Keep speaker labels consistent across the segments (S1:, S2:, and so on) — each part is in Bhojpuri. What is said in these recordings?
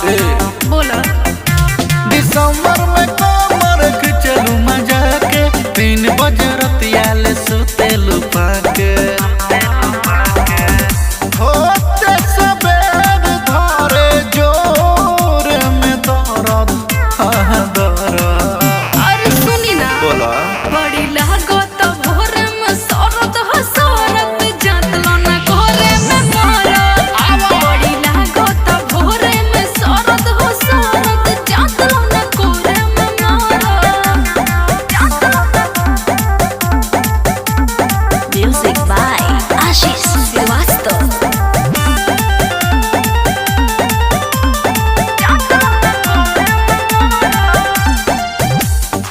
S1: बोला
S2: दिसंबर में कमर खिंचलू मजा के 3 बजे रतिया ले सुतेलू पाके होते सबेर धरे जोर में दर्द दर्द।
S1: अरे सुनी ना
S2: बोला
S1: बड़ी लागत भोर में सरद हो सरद जातलो ना कोरे में मरद बड़ी लागत भोर में सरद हो सरद जातलो ना कोरे में मरद म्यूजिक बाय आशीष श्रीवास्तव।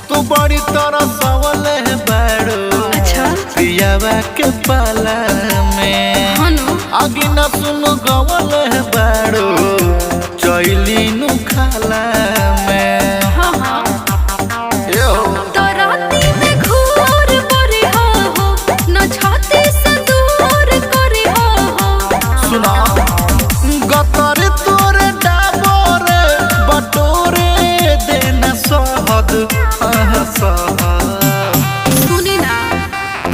S2: तू बड़ी तरह सवले बैठो
S1: अच्छा
S2: पियावा के पाला में
S1: हनु
S2: आगे न सुनो गवले बैठो चैली नु खाला में
S1: हाँ हाँ
S2: यो
S1: तो राती में घूर परी हो न छाती से दूर करी हो
S2: सुना गतर तोरे डाबोरे बटोरे देना सहद सहद।
S1: सुनी ना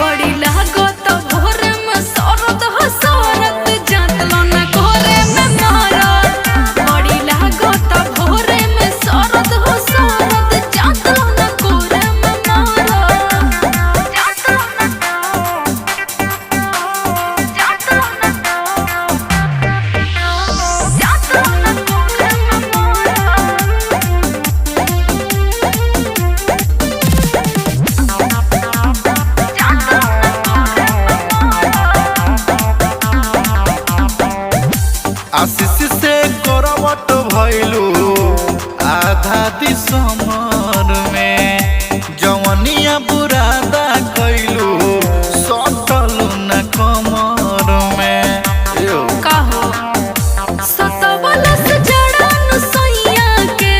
S1: बड़ी लागत भोर में सरद हो सरद जातलो ना कोरे में मरद बड़ी लागत भोर में सरद हो सरद जातलो ना कोरे में मरद जातलो ना कोरे में मरद।
S2: आशीष से करवट भइलू आधा दिसंबर में जवनिया बुरादा कैलू सटलू न कमर में यो
S1: का हो सतवला से जड़न सैया के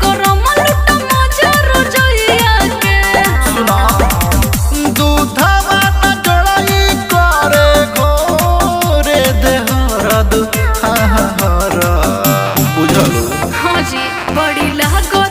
S1: गरम लुट मजर जइया के
S2: सुना दूधवा न जड़ई करे घोरे देहरद हर बुझलू
S1: हाँ जी बड़ी लागत